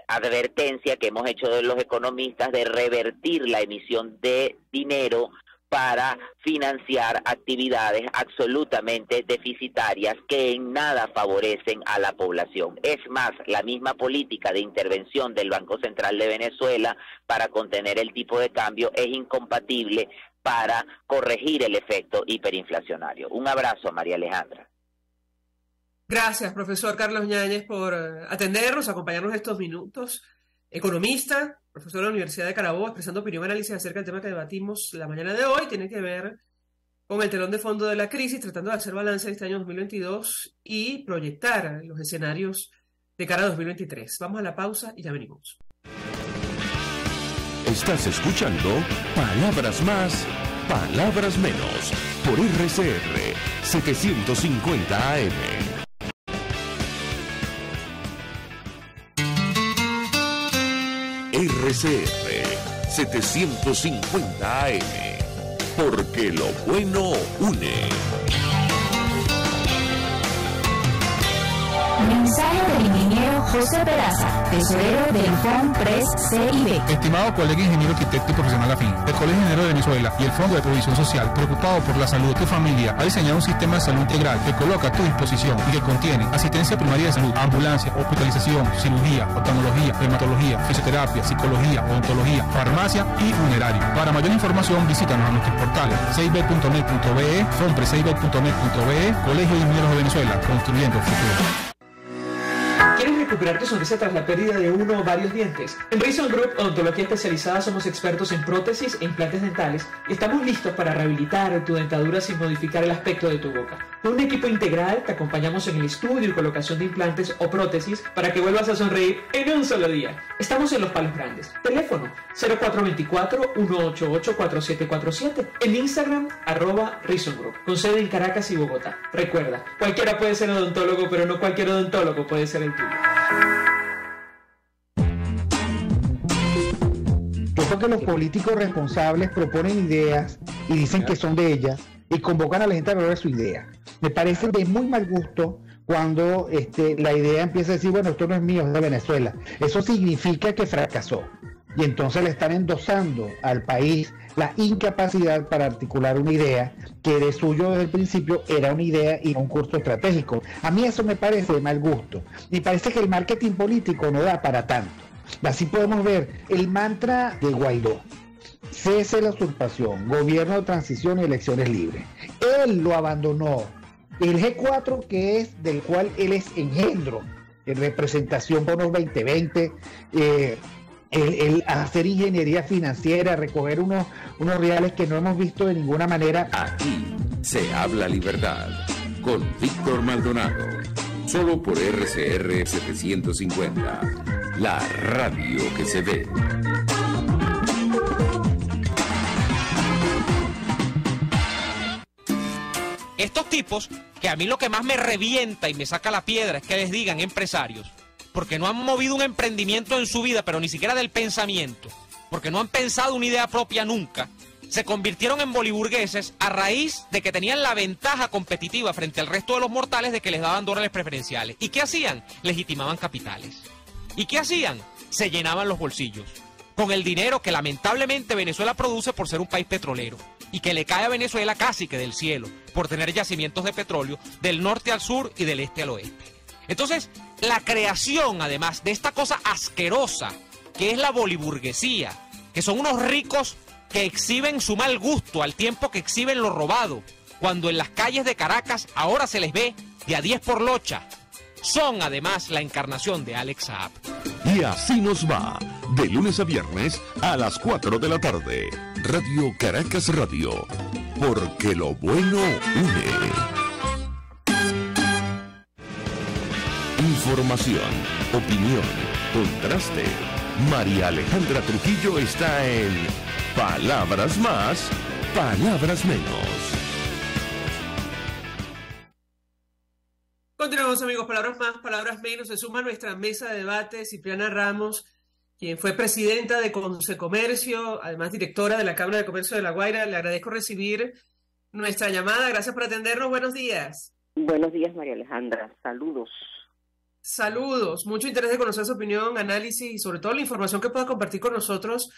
advertencia que hemos hecho de los economistas de revertir la emisión de dinero para financiar actividades absolutamente deficitarias que en nada favorecen a la población. Es más, la misma política de intervención del Banco Central de Venezuela para contener el tipo de cambio es incompatible para corregir el efecto hiperinflacionario. Un abrazo, María Alejandra. Gracias, profesor Carlos Yáñez, por atendernos, acompañarnos estos minutos. Economista, profesor de la Universidad de Carabobo, expresando opinión y análisis acerca del tema que debatimos la mañana de hoy. Tiene que ver con el telón de fondo de la crisis, tratando de hacer balance de este año 2022 y proyectar los escenarios de cara a 2023. Vamos a la pausa y ya venimos. Estás escuchando Palabras Más, Palabras Menos, por RCR 750 AM. RCR 750 AM, porque lo bueno une. Mensaje del ingeniero José Peraza, tesorero del FONPRES CIB. Estimado colega ingeniero, arquitecto y profesional afín, el Colegio Ingeniero de Venezuela y el Fondo de Previsión Social, preocupado por la salud de tu familia, ha diseñado un sistema de salud integral que coloca a tu disposición y que contiene asistencia primaria de salud, ambulancia, hospitalización, cirugía, oftalmología, dermatología, fisioterapia, psicología, odontología, farmacia y funerario. Para mayor información, visítanos a nuestros portales cib.net.be, fonprescib.net.be, Colegio de Ingenieros de Venezuela, construyendo el futuro. ¿Quieres recuperar tu sonrisa tras la pérdida de uno o varios dientes? En Reason Group Odontología Especializada somos expertos en prótesis e implantes dentales y estamos listos para rehabilitar tu dentadura sin modificar el aspecto de tu boca. Con un equipo integral te acompañamos en el estudio y colocación de implantes o prótesis para que vuelvas a sonreír en un solo día. Estamos en Los Palos Grandes. Teléfono 0424-188-4747. En Instagram @Reason Group, con sede en Caracas y Bogotá. Recuerda, cualquiera puede ser odontólogo, pero no cualquier odontólogo puede ser el tuyo. Yo creo que los políticos responsables proponen ideas y dicen que son de ellas y convocan a la gente a hablar de su idea. Me parece de muy mal gusto cuando la idea empieza a decir, bueno, esto no es mío, es de Venezuela. Eso significa que fracasó. Y entonces le están endosando al país la incapacidad para articular una idea que de suyo desde el principio era una idea y no un curso estratégico. A mí eso me parece de mal gusto. Me parece que el marketing político no da para tanto. Así podemos ver el mantra de Guaidó: cese la usurpación, gobierno de transición y elecciones libres. Él lo abandonó. El G4, que es del cual él es engendro, en representación bonos 2020, el hacer ingeniería financiera, recoger unos reales que no hemos visto de ninguna manera. Aquí se habla libertad con Víctor Maldonado, solo por RCR 750, la radio que se ve. estos tipos, que a mí lo que más me revienta y me saca la piedra es que les digan empresarios, porque no han movido un emprendimiento en su vida, pero ni siquiera del pensamiento, porque no han pensado una idea propia nunca, se convirtieron en boliburgueses a raíz de que tenían la ventaja competitiva frente al resto de los mortales de que les daban dólares preferenciales. ¿Y qué hacían? Legitimaban capitales. ¿Y qué hacían? Se llenaban los bolsillos con el dinero que lamentablemente Venezuela produce por ser un país petrolero y que le cae a Venezuela casi que del cielo por tener yacimientos de petróleo del norte al sur y del este al oeste. Entonces, la creación además de esta cosa asquerosa que es la boliburguesía, que son unos ricos que exhiben su mal gusto al tiempo que exhiben lo robado, cuando en las calles de Caracas ahora se les ve de a 10 por locha, son además la encarnación de Alex Saab. Y así nos va, de lunes a viernes a las 4 de la tarde. Radio Caracas Radio, porque lo bueno une. Información, opinión, contraste. María Alejandra Trujillo está en Palabras Más, Palabras Menos. Continuamos, amigos. Palabras más, palabras menos. Se suma a nuestra mesa de debate Cipriana Ramos, quien fue presidenta de Concecomercio, además directora de la Cámara de Comercio de La Guaira. Le agradezco recibir nuestra llamada. Gracias por atendernos. Buenos días. Buenos días, María Alejandra. Saludos. Saludos. Mucho interés de conocer su opinión, análisis y sobre todo la información que pueda compartir con nosotros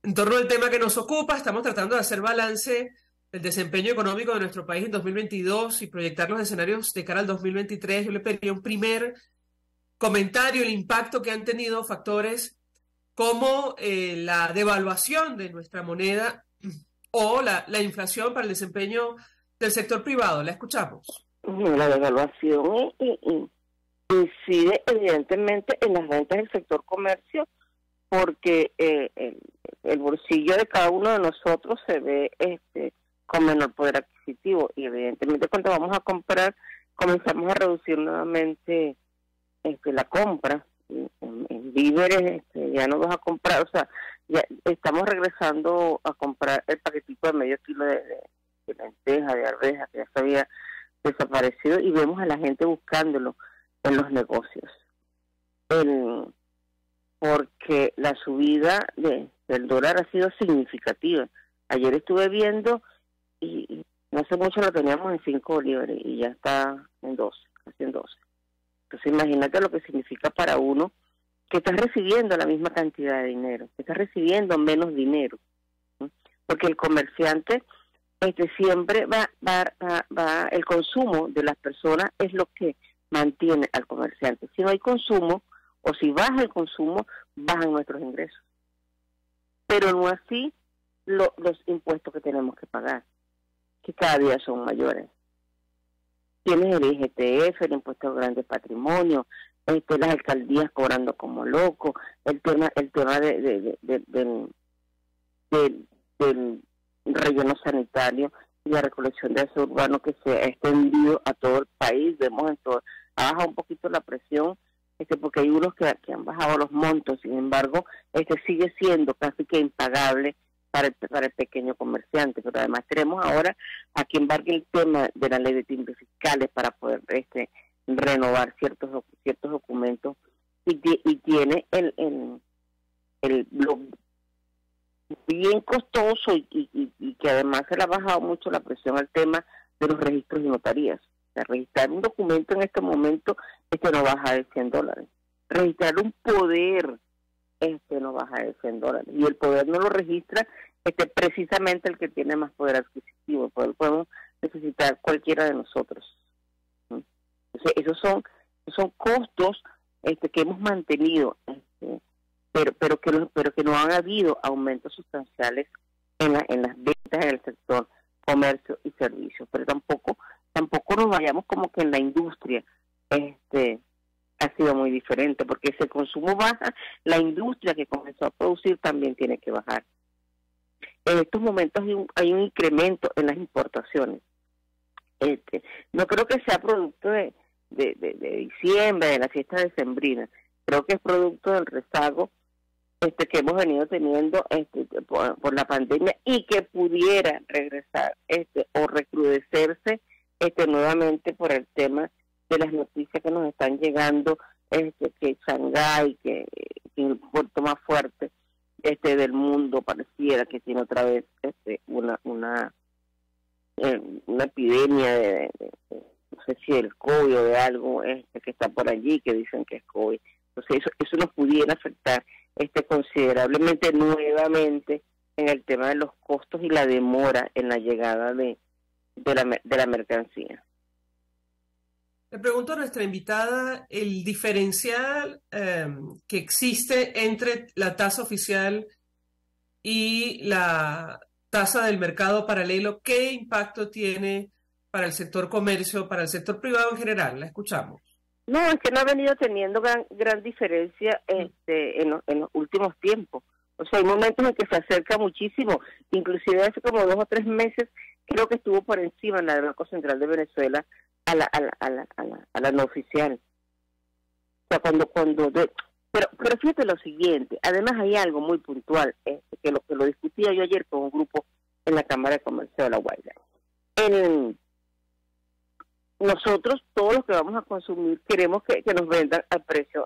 en torno al tema que nos ocupa. Estamos tratando de hacer balance del desempeño económico de nuestro país en 2022 y proyectar los escenarios de cara al 2023. Yo le pediría un primer comentario, el impacto que han tenido factores como la devaluación de nuestra moneda o la inflación para el desempeño del sector privado. La escuchamos. La devaluación incide evidentemente en las ventas del sector comercio, porque el bolsillo de cada uno de nosotros se ve con menor poder adquisitivo, y evidentemente cuando vamos a comprar comenzamos a reducir nuevamente la compra en víveres. Ya no vas a comprar, o sea, ya estamos regresando a comprar el paquetito de medio kilo de lenteja, de arveja, que ya se había desaparecido, y vemos a la gente buscándolo en los negocios, porque la subida del dólar ha sido significativa. Ayer estuve viendo y no hace mucho lo teníamos en 5 bolívares y ya está en 12, casi en 12. Entonces imagínate lo que significa para uno que estás recibiendo la misma cantidad de dinero, que estás recibiendo menos dinero, ¿sí? Porque el comerciante siempre va, el consumo de las personas es lo que mantiene al comerciante. Si no hay consumo, o si baja el consumo, bajan nuestros ingresos. Pero no así los impuestos que tenemos que pagar, que cada día son mayores. Tienes el IGTF, el impuesto al grande patrimonio, las alcaldías cobrando como locos, el tema del relleno sanitario y la recolección de ese urbano que se ha extendido a todo el país. Vemos ha bajado un poquito la presión, porque hay unos que han bajado los montos. Sin embargo, sigue siendo casi que impagable para el pequeño comerciante. Pero además tenemos ahora a que embargue el tema de la ley de timbres fiscales para poder renovar ciertos documentos, y tiene lo bien costoso y que además se le ha bajado mucho la presión al tema de los registros y notarías. O sea, registrar un documento en este momento no baja de $100. Registrar un poder no baja de $100, y el poder no lo registra precisamente el que tiene más poder adquisitivo. El poder podemos necesitar cualquiera de nosotros. Entonces, esos son costos que hemos mantenido, pero que no han habido aumentos sustanciales en las ventas en el sector comercio y servicios. Pero tampoco nos vayamos como que en la industria ha sido muy diferente, porque si el consumo baja, la industria que comenzó a producir también tiene que bajar. En estos momentos hay un incremento en las importaciones. No creo que sea producto de diciembre, de la fiesta decembrina. Creo que es producto del rezago que hemos venido teniendo por la pandemia, y que pudiera regresar o recrudecerse nuevamente por el tema de las noticias que nos están llegando, que Shanghái, que el puerto más fuerte del mundo, pareciera que tiene otra vez una epidemia de no sé si el COVID o de algo que está por allí, que dicen que es COVID. Entonces eso nos pudiera afectar considerablemente nuevamente en el tema de los costos y la demora en la llegada de la mercancía. Le pregunto a nuestra invitada el diferencial que existe entre la tasa oficial y la tasa del mercado paralelo. ¿Qué impacto tiene para el sector comercio, para el sector privado en general? La escuchamos. No, es que no ha venido teniendo gran diferencia en los últimos tiempos. O sea, hay momentos en que se acerca muchísimo, inclusive hace como 2 o 3 meses creo que estuvo por encima en la del Banco Central de Venezuela a la no oficial. O sea, pero fíjate lo siguiente, además hay algo muy puntual, que lo discutía yo ayer con un grupo en la Cámara de Comercio de La Guaira. Nosotros, todos los que vamos a consumir, queremos que nos vendan al precio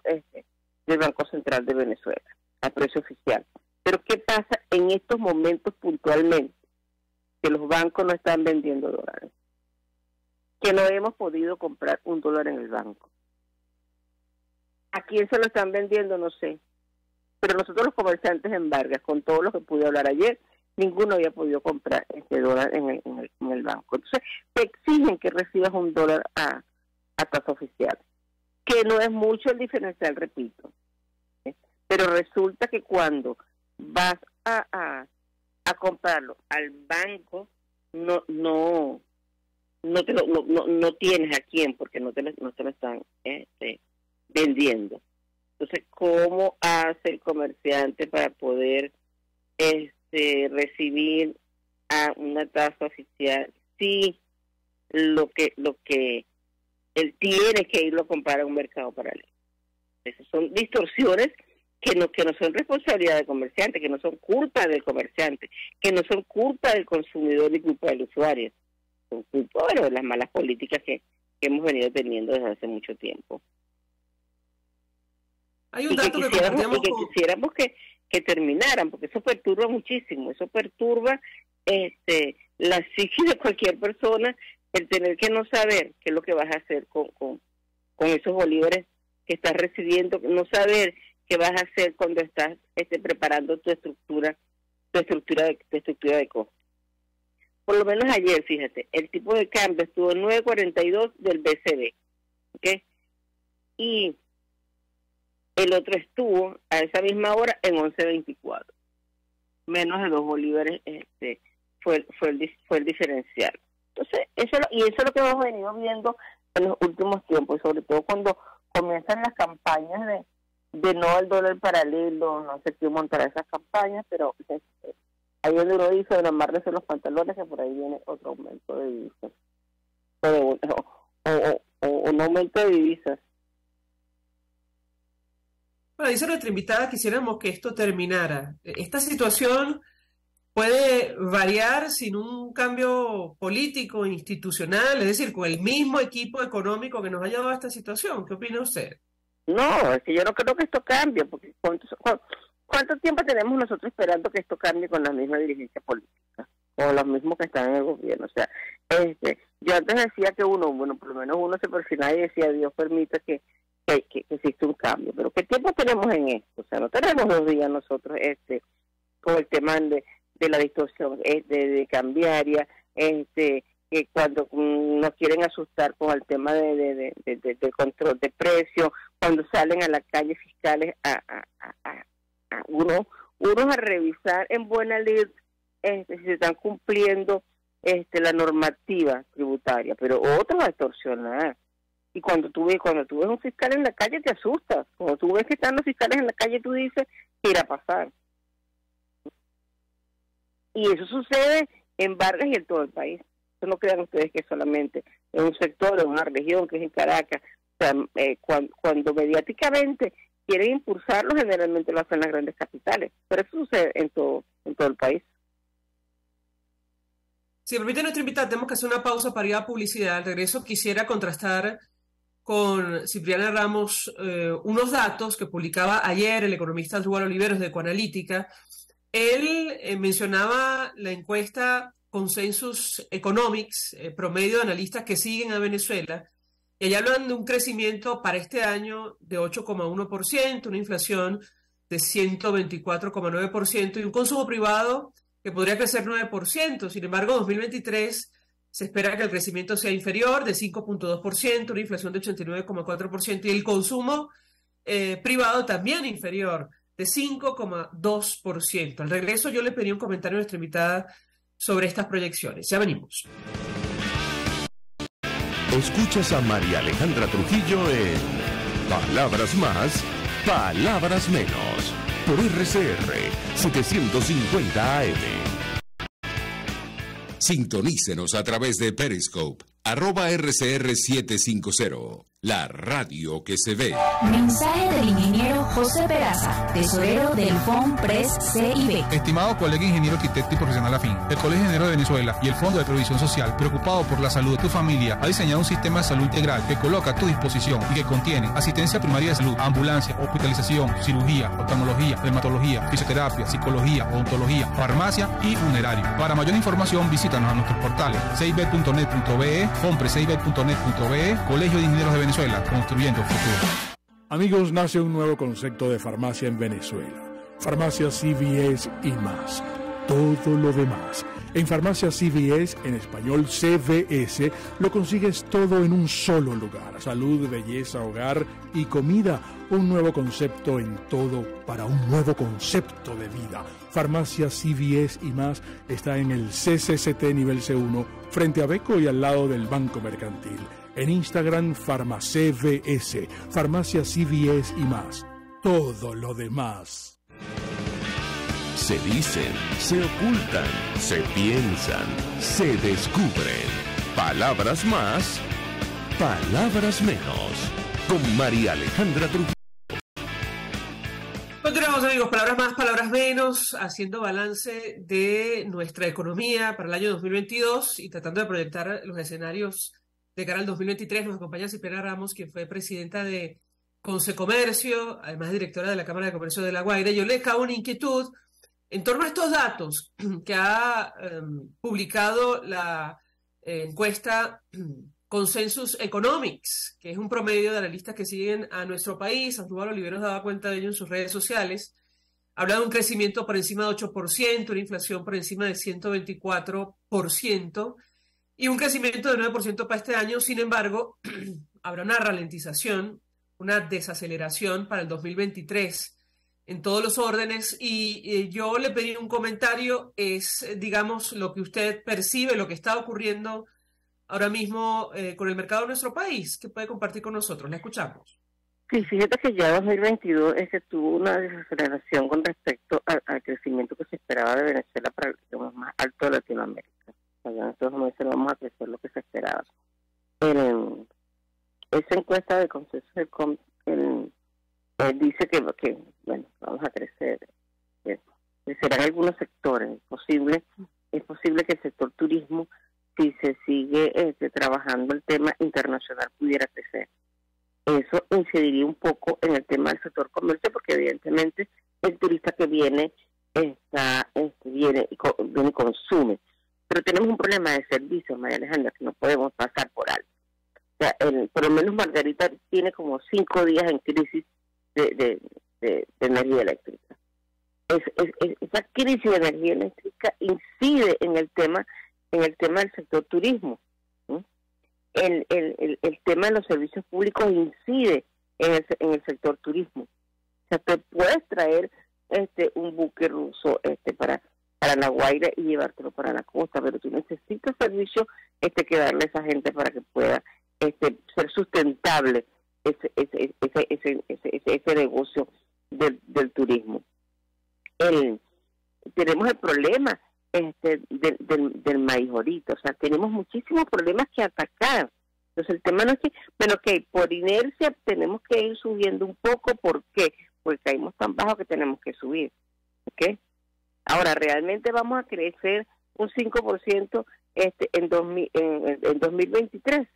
del Banco Central de Venezuela, al precio oficial. Pero ¿qué pasa en estos momentos puntualmente? Que los bancos no están vendiendo dólares, que no hemos podido comprar $1 en el banco. ¿A quién se lo están vendiendo? No sé. Pero nosotros los comerciantes en Vargas, con todo lo que pude hablar ayer, ninguno había podido comprar $1 en el banco. Entonces, te exigen que recibas $1 a tasa oficial, que no es mucho el diferencial, repito. Pero resulta que cuando vas a comprarlo al banco, no tienes a quién, porque no te lo están vendiendo. Entonces, ¿cómo hace el comerciante para poder recibir a una tasa oficial si lo que él tiene que irlo a comprar a un mercado paralelo? Esas son distorsiones que no son responsabilidad del comerciante, que no son culpa del comerciante, que no son culpa del consumidor ni culpa del usuario. Son culpa de las malas políticas que hemos venido teniendo desde hace mucho tiempo. Hay un dato que quisiéramos que terminaran, porque eso perturba muchísimo, eso perturba la psique de cualquier persona, el tener que no saber qué es lo que vas a hacer con esos bolívares que estás recibiendo, no saber qué vas a hacer cuando estás preparando tu estructura de costo. Por lo menos ayer, fíjate, el tipo de cambio estuvo en 9.42 del BCB, ¿ok? Y el otro estuvo a esa misma hora en 11.24. Menos de 2 bolívares fue el diferencial. Entonces, eso es lo que hemos venido viendo en los últimos tiempos, sobre todo cuando comienzan las campañas de no al dólar paralelo, no sé quién montará esas campañas, pero ahí donde uno dice de amarrarse los pantalones, que por ahí viene otro aumento de divisas. O un aumento de divisas. Bueno, dice nuestra invitada, quisiéramos que esto terminara. Esta situación puede variar sin un cambio político, institucional, es decir, con el mismo equipo económico que nos ha llevado a esta situación. ¿Qué opina usted? No, es que yo no creo que esto cambie, porque ¿cuánto tiempo tenemos nosotros esperando que esto cambie con la misma dirigencia política o los mismos que están en el gobierno? O sea, yo antes decía que por lo menos uno se persinaba y decía, Dios permita que existe un cambio, pero ¿qué tiempo tenemos en esto? O sea, no tenemos 2 días nosotros con el tema de la distorsión de cambiaria, que cuando nos quieren asustar con el tema de control de precios, cuando salen a la calle fiscales unos a revisar en buena ley si se están cumpliendo la normativa tributaria, pero otros a extorsionar. Y cuando tú ves un fiscal en la calle, te asustas. Cuando tú ves que están los fiscales en la calle, tú dices, ¿qué irá a pasar? Y eso sucede en Vargas y en todo el país. No crean ustedes que solamente en un sector, en una región, que es en Caracas. O sea, cuando mediáticamente quieren impulsarlo, generalmente lo hacen las grandes capitales. Pero eso sucede en todo el país. Si me permite nuestra invitada, tenemos que hacer una pausa para ir a publicidad. Al regreso quisiera contrastar con Cipriana Ramos unos datos que publicaba ayer el economista Asdrúbal Oliveros de Ecoanalítica. Él mencionaba la encuesta Consensus Economics, promedio de analistas que siguen a Venezuela, y allá hablan de un crecimiento para este año de 8,1%, una inflación de 124,9% y un consumo privado que podría crecer 9%. Sin embargo, en 2023 se espera que el crecimiento sea inferior, de 5,2%, una inflación de 89,4%, y el consumo privado también inferior, de 5,2%. Al regreso yo le pedí un comentario a nuestra invitada sobre estas proyecciones. Ya venimos. Escuchas a María Alejandra Trujillo en Palabras Más, Palabras Menos, por RCR 750 AM. Sintonícenos a través de Periscope, @RCR750, la radio que se ve. Mensaje del ingeniero José Peraza, tesorero del FONPRES CIB. Estimado colega ingeniero, arquitecto y profesional afín, el Colegio de Ingenieros de Venezuela y el Fondo de Previsión Social, preocupado por la salud de tu familia, ha diseñado un sistema de salud integral que coloca a tu disposición y que contiene asistencia primaria de salud, ambulancia, hospitalización, cirugía, oftalmología, dermatología, fisioterapia, psicología, odontología, farmacia y funerario. Para mayor información, visítanos a nuestros portales cib.net.be, FONPRESCIB.net.be, Colegio de Ingenieros de Venezuela, construyendo futuro. Amigos, nace un nuevo concepto de farmacia en Venezuela. Farmacia CVS y más. Todo lo demás. En Farmacia CVS, en español CVS, lo consigues todo en un solo lugar. Salud, belleza, hogar y comida. Un nuevo concepto en todo para un nuevo concepto de vida. Farmacia CVS y más está en el CCCT nivel C1, frente a Beco y al lado del Banco Mercantil. En Instagram, FarmaCVS, Farmacia CVS y más. Todo lo demás. Se dicen, se ocultan, se piensan, se descubren. Palabras más, palabras menos. Con María Alejandra Trujillo. Continuamos, amigos, palabras más, palabras menos, haciendo balance de nuestra economía para el año 2022 y tratando de proyectar los escenarios de cara al 2023. Nos acompaña Cipriana Ramos, quien fue presidenta de Consecomercio, además directora de la Cámara de Comercio de La Guaira. Yo le cago una inquietud en torno a estos datos que ha publicado la encuesta Consensus Economics, que es un promedio de analistas que siguen a nuestro país. Asdrúbal Oliveros daba cuenta de ello en sus redes sociales. Habla de un crecimiento por encima de 8%, una inflación por encima de 124% y un crecimiento de 9% para este año. Sin embargo, habrá una ralentización, una desaceleración para el 2023 en todos los órdenes, y yo le pedí un comentario, es, digamos, lo que usted percibe, lo que está ocurriendo ahora mismo con el mercado de nuestro país, que puede compartir con nosotros. La escuchamos. Sí, fíjate que ya 2022 tuvo una desaceleración con respecto al crecimiento que se esperaba de Venezuela para el más alto de Latinoamérica. O sea, en estos meses vamos a crecer lo que se esperaba. Esa encuesta de Consensus dice que bueno, vamos a crecer, crecerán algunos sectores. Es posible que el sector turismo, si se sigue trabajando el tema internacional, pudiera crecer. Eso incidiría un poco en el tema del sector comercio, porque evidentemente el turista que viene viene y consume. Pero tenemos un problema de servicios, María Alejandra, que no podemos pasar por alto. O sea, por lo menos Margarita tiene como 5 días en crisis de energía eléctrica. Esa crisis de energía eléctrica incide en el tema del sector turismo. El tema de los servicios públicos incide en el sector turismo. O sea, te puedes traer un buque ruso para La Guaira y llevártelo para la costa, pero tú necesitas servicios que darle a esa gente para que pueda ser sustentable ese negocio del turismo. Tenemos el problema del maíz ahorita, o sea, tenemos muchísimos problemas que atacar. Entonces el tema no es que, bueno, que por inercia tenemos que ir subiendo un poco. ¿Por qué? Porque caímos tan bajo que tenemos que subir. ¿Ok? Ahora, ¿realmente vamos a crecer un 5% en 2023.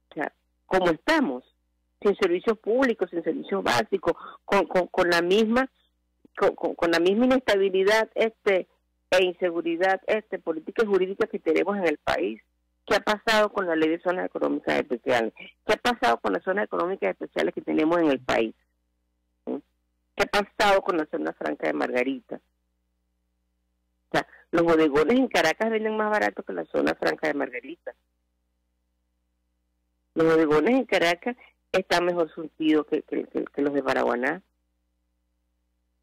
O sea, ¿cómo estamos? Sin servicios públicos, sin servicios básicos, con la misma inestabilidad e inseguridad política y jurídica que tenemos en el país. ¿Qué ha pasado con la ley de zonas económicas especiales? ¿Qué ha pasado con las zonas económicas especiales que tenemos en el país? ¿Qué ha pasado con la zona franca de Margarita? O sea, los bodegones en Caracas venden más barato que la zona franca de Margarita. Los bodegones en Caracas están mejor surtidos que los de Paraguaná.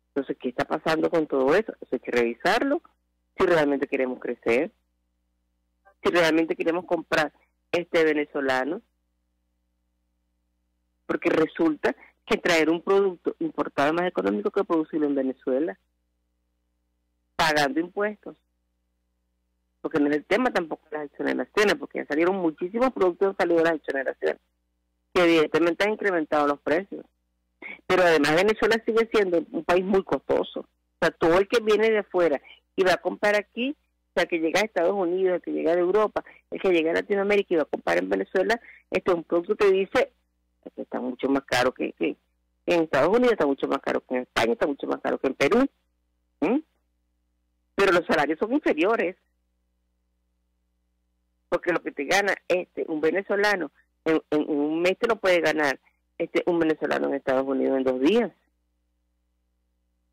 Entonces, ¿qué está pasando con todo eso? Eso hay que revisarlo si realmente queremos crecer, si realmente queremos comprar venezolano, porque resulta que traer un producto importado es más económico que producirlo en Venezuela, pagando impuestos. Porque no es el tema tampoco de las exoneraciones, porque ya salieron muchísimos productos que han salido de las exoneraciones, que evidentemente han incrementado los precios. Pero además Venezuela sigue siendo un país muy costoso. O sea, todo el que viene de afuera y va a comprar aquí, o sea, que llega a Estados Unidos, el que llega de Europa, el que llega a Latinoamérica y va a comprar en Venezuela, esto es un producto que dice que está mucho más caro que en Estados Unidos, está mucho más caro que en España, está mucho más caro que en Perú. Pero los salarios son inferiores. Porque lo que te gana un venezolano en un mes te lo puede ganar un venezolano en Estados Unidos en 2 días.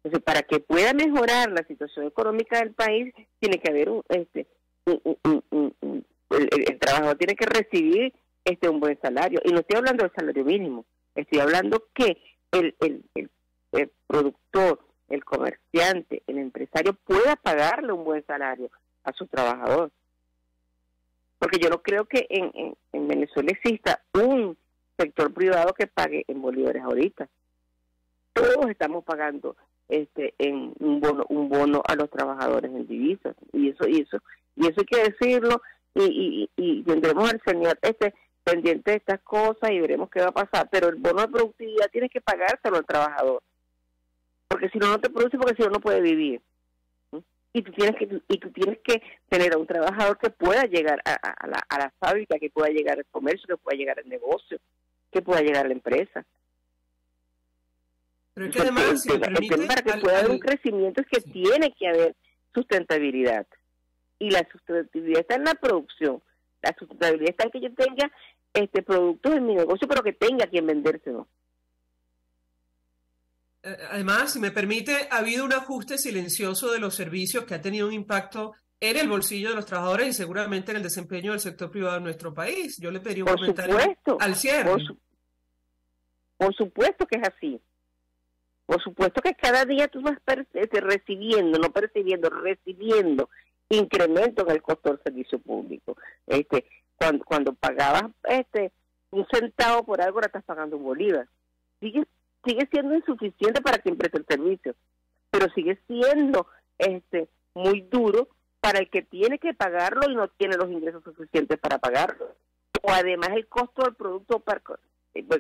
Entonces, para que pueda mejorar la situación económica del país, tiene que haber el trabajador tiene que recibir un buen salario. Y no estoy hablando del salario mínimo, estoy hablando que el productor, el comerciante, el empresario pueda pagarle un buen salario a su trabajador. Porque yo no creo que en Venezuela exista un sector privado que pague en bolívares ahorita. Todos estamos pagando en un bono a los trabajadores en divisas, y eso hay que decirlo, y tendremos al señor pendiente de estas cosas y veremos qué va a pasar, pero el bono de productividad tienes que pagárselo al trabajador, porque si no te produce, porque si no puede vivir. Y tú tienes que tener a un trabajador que pueda llegar a la fábrica, que pueda llegar al comercio, que pueda llegar al negocio, que pueda llegar a la empresa. Pero es que además, para que pueda haber un crecimiento es que tiene que haber sustentabilidad. Y la sustentabilidad está en la producción. La sustentabilidad está en que yo tenga productos en mi negocio, pero que tenga quien vendérselo. Además, si me permite, ha habido un ajuste silencioso de los servicios que ha tenido un impacto en el bolsillo de los trabajadores y seguramente en el desempeño del sector privado de nuestro país. Yo le pedí un comentario al cierre. Por supuesto que es así. Por supuesto que cada día tú vas recibiendo incremento en el costo del servicio público. Cuando pagabas un centavo por algo, ahora estás pagando un bolívar. Sigue siendo insuficiente para quien presta el servicio, pero sigue siendo muy duro para el que tiene que pagarlo y no tiene los ingresos suficientes para pagarlo. O además el costo del producto,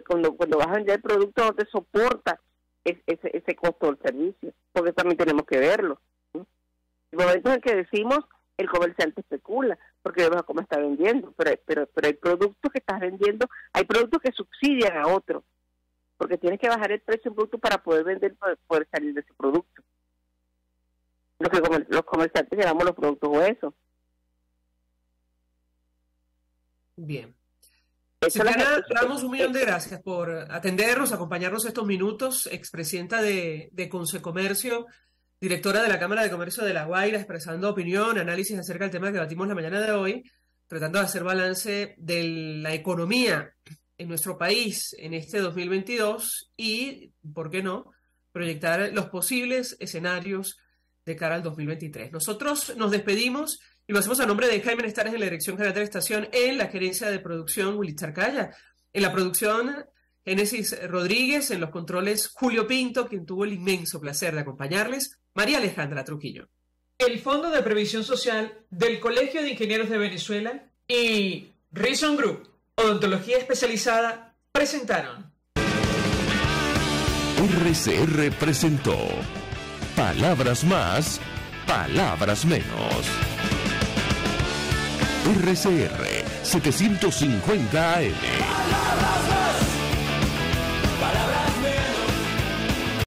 cuando vas a vender el producto no te soporta ese costo del servicio, porque también tenemos que verlo. En momentos en que decimos el comerciante especula, porque vemos cómo está vendiendo, pero hay productos que estás vendiendo, hay productos que subsidian a otros, porque tienes que bajar el precio de un producto para poder vender, para poder salir de ese producto. Lo que los comerciantes llamamos los productos huesos. Bien. Silvana Ramos, 1.000.000 de gracias por atendernos, acompañarnos estos minutos, expresidenta de Consecomercio, directora de la Cámara de Comercio de La Guaira, expresando opinión, análisis acerca del tema que debatimos la mañana de hoy, tratando de hacer balance de la economía en nuestro país en este 2022 y, ¿por qué no?, proyectar los posibles escenarios de cara al 2023. Nosotros nos despedimos y lo hacemos a nombre de Jaime Nestares en la Dirección General de la Estación, en la gerencia de producción Willy Charcaya, en la producción Génesis Rodríguez, en los controles Julio Pinto, quien tuvo el inmenso placer de acompañarles, María Alejandra Trujillo. El Fondo de Previsión Social del Colegio de Ingenieros de Venezuela y Reason Group, Odontología Especializada, presentaron. RCR presentó Palabras Más palabras menos. RCR 750 AM.